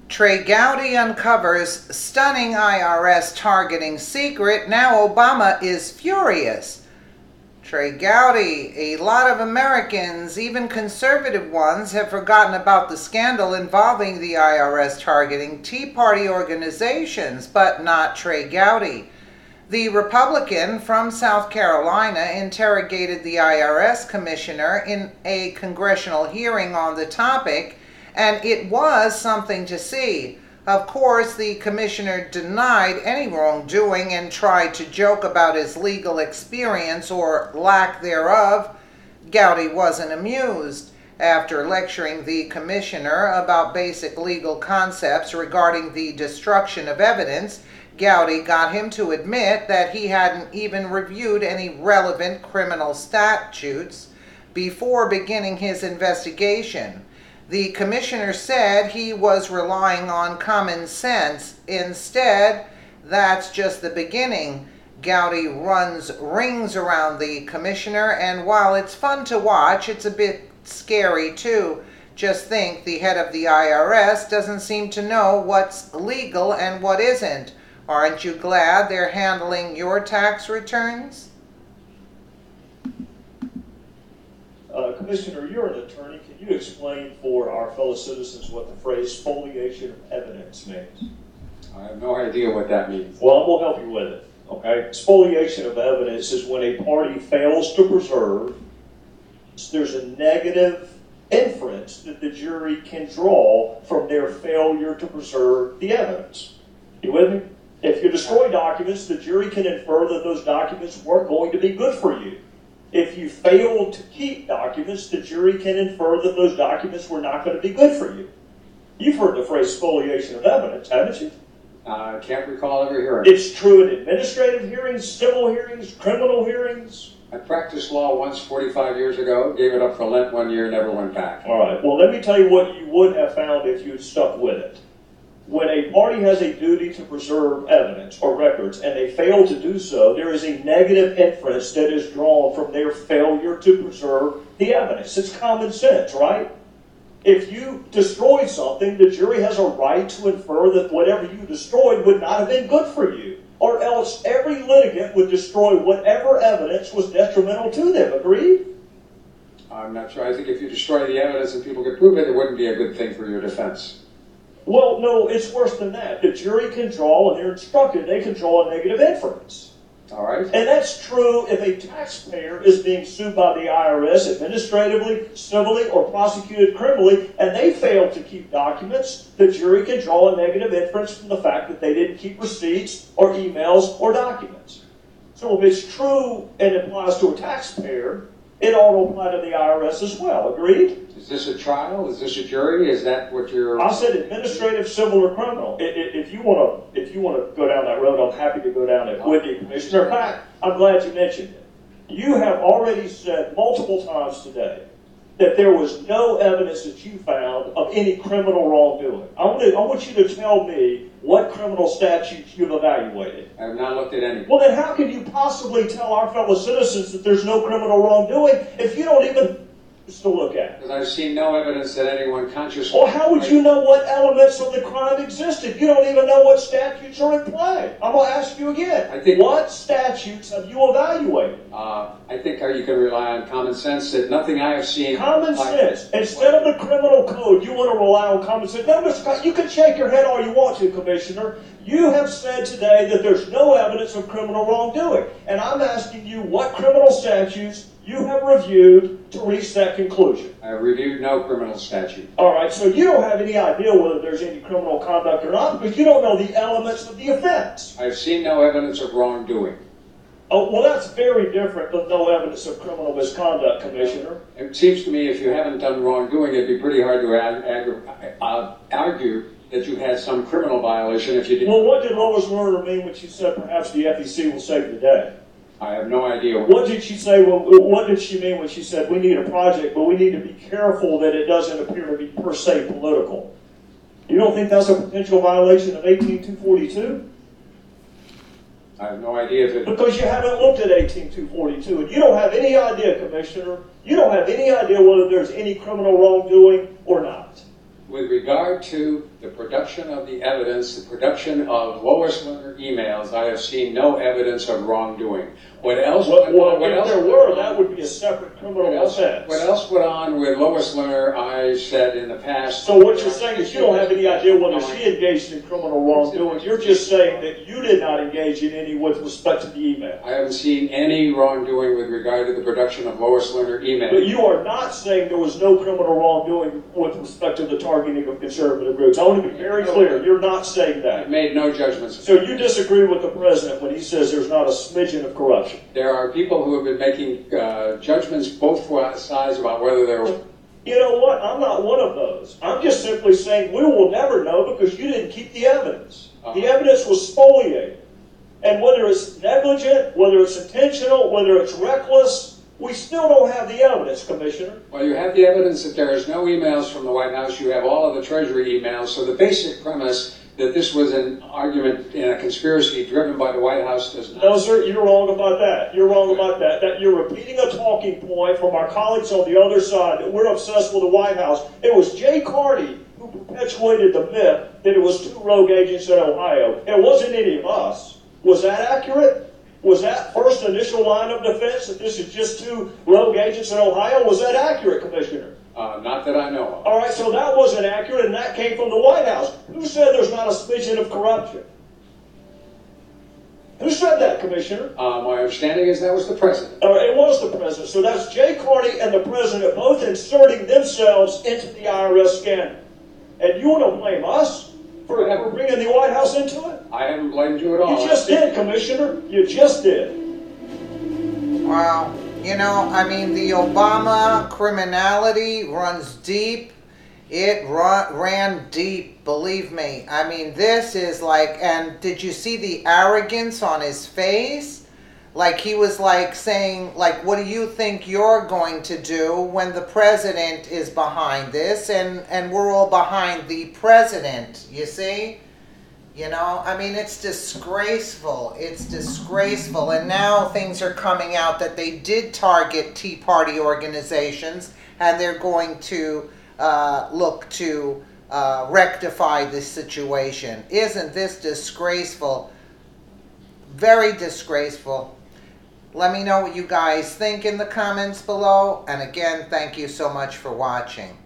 Trey Gowdy uncovers stunning IRS targeting secret. Now Obama is furious. Trey Gowdy, a lot of Americans, even conservative ones, have forgotten about the scandal involving the IRS targeting Tea Party organizations, but not Trey Gowdy. The Republican from South Carolina interrogated the IRS commissioner in a congressional hearing on the topic, and it was something to see. Of course, the commissioner denied any wrongdoing and tried to joke about his legal experience or lack thereof. Gowdy wasn't amused. After lecturing the commissioner about basic legal concepts regarding the destruction of evidence, Gowdy got him to admit that he hadn't even reviewed any relevant criminal statutes before beginning his investigation. The commissioner said he was relying on common sense. Instead, that's just the beginning. Gowdy runs rings around the commissioner, and while it's fun to watch, it's a bit scary too. Just think, the head of the IRS doesn't seem to know what's legal and what isn't. Aren't you glad they're handling your tax returns? Commissioner, you're an attorney. Can you explain for our fellow citizens what the phrase spoliation of evidence means? I have no idea what that means. Well, we'll help you with it. Okay? Spoliation of evidence is when a party fails to preserve. There's a negative inference that the jury can draw from their failure to preserve the evidence. You with me? If you destroy documents, the jury can infer that those documents weren't going to be good for you. If you fail to keep documents, the jury can infer that those documents were not going to be good for you. You've heard the phrase spoliation of evidence, haven't you? I can't recall ever hearing it. It's true in administrative hearings, civil hearings, criminal hearings. I practiced law once 45 years ago, gave it up for Lent one year, never went back. All right, well, let me tell you what you would have found if you had stuck with it. When a party has a duty to preserve evidence or records and they fail to do so, there is a negative inference that is drawn from their failure to preserve the evidence. It's common sense, right? If you destroyed something, the jury has a right to infer that whatever you destroyed would not have been good for you, or else every litigant would destroy whatever evidence was detrimental to them. Agreed? I'm not sure. I think if you destroy the evidence and people could prove it, it wouldn't be a good thing for your defense. Well, no, it's worse than that. The jury can draw, and they're instructed, they can draw a negative inference. All right. And that's true if a taxpayer is being sued by the IRS administratively, civilly, or prosecuted criminally, and they fail to keep documents, the jury can draw a negative inference from the fact that they didn't keep receipts or emails or documents. So if it's true and it applies to a taxpayer, it ought to apply to the IRS as well. Agreed? Is this a trial? Is this a jury? Is that what you're... I said administrative, civil, or criminal. If you want to go down that road, I'm happy to go down it with you, Commissioner. In fact, I'm glad you mentioned it. You have already said multiple times today that there was no evidence that you found of any criminal wrongdoing. I want you to tell me what criminal statutes you've evaluated. I have not looked at any. Well, then how can you possibly tell our fellow citizens that there's no criminal wrongdoing if you don't even to look at? Because I've seen no evidence that anyone consciously... Well, how would you know what elements of the crime existed? You don't even know what statutes are in play. I'm going to ask you again. What statutes have you evaluated? I think you can rely on common sense that nothing I have seen... Common sense. Instead of the criminal code, you want to rely on common sense. No, Mr. Scott, you can shake your head all you want to, Commissioner. You have said today that there's no evidence of criminal wrongdoing. And I'm asking you what criminal statutes you have reviewed to reach that conclusion. I have reviewed no criminal statute. All right, so you don't have any idea whether there's any criminal conduct or not because you don't know the elements of the offense. I've seen no evidence of wrongdoing. Oh, well, that's very different than no evidence of criminal misconduct, Commissioner. It seems to me if you haven't done wrongdoing, it'd be pretty hard to argue that you had some criminal violation if you didn't. Well, what did Lois Lerner mean when she said perhaps the FEC will save the day? I have no idea. What did she say? What did she mean when she said we need a project, but we need to be careful that it doesn't appear to be per se political? You don't think that's a potential violation of 18242? I have no idea if it... Because you haven't looked at 18242, and you don't have any idea, Commissioner. You don't have any idea whether there's any criminal wrongdoing or not. With regard to the production of the evidence, the production of Lois Lerner emails, I have seen no evidence of wrongdoing. What else? Well, if there were, that would be a separate criminal offense. What else went on with Lois Lerner? I said in the past. So what you're saying is you don't have any idea whether she engaged in criminal wrongdoing. You're just saying that you did not engage in any with respect to the email. I haven't seen any wrongdoing with regard to the production of Lois Lerner emails. But you are not saying there was no criminal wrongdoing with respect to the targeting of conservative groups. I want to be very clear. You're not saying that. I've made no judgments. So you disagree with the president when he says there's not a smidgen of corruption. There are people who have been making judgments both sides about whether they're... You know what? I'm not one of those. I'm just simply saying we will never know because you didn't keep the evidence. The evidence was spoliated. And whether it's negligent, whether it's intentional, whether it's reckless, we still don't have the evidence, Commissioner. Well, you have the evidence that there is no emails from the White House. You have all of the Treasury emails. So the basic premise that this was an argument in a conspiracy driven by the White House does not... No, sir, you're wrong about that. You're wrong about that. That you're repeating a talking point from our colleagues on the other side that we're obsessed with the White House. It was Jay Carney who perpetuated the myth that it was 2 rogue agents in Ohio. It wasn't any of us. Was that accurate? Was that first initial line of defense that this is just 2 rogue agents in Ohio? Was that accurate, Commissioner? Not that I know of. All right, so that wasn't accurate, and that came from the White House. Who said there's not a smidgen of corruption? Who said that, Commissioner? My understanding is that was the president. All right, it was the president. So that's Jay Carney and the president both inserting themselves into the IRS scandal. And you want to blame us for bringing the White House into it? I haven't blamed you at all. You just did, Commissioner. You just did. Wow. You know, I mean, the Obama criminality runs deep. It ran deep, believe me. I mean, this is like, and did you see the arrogance on his face? Like, he was like saying, like, what do you think you're going to do when the president is behind this? And we're all behind the president, you see? You know, I mean, it's disgraceful. It's disgraceful. And now things are coming out that they did target Tea Party organizations, and they're going to look to rectify this situation. Isn't this disgraceful? Very disgraceful. Let me know what you guys think in the comments below. And again, thank you so much for watching.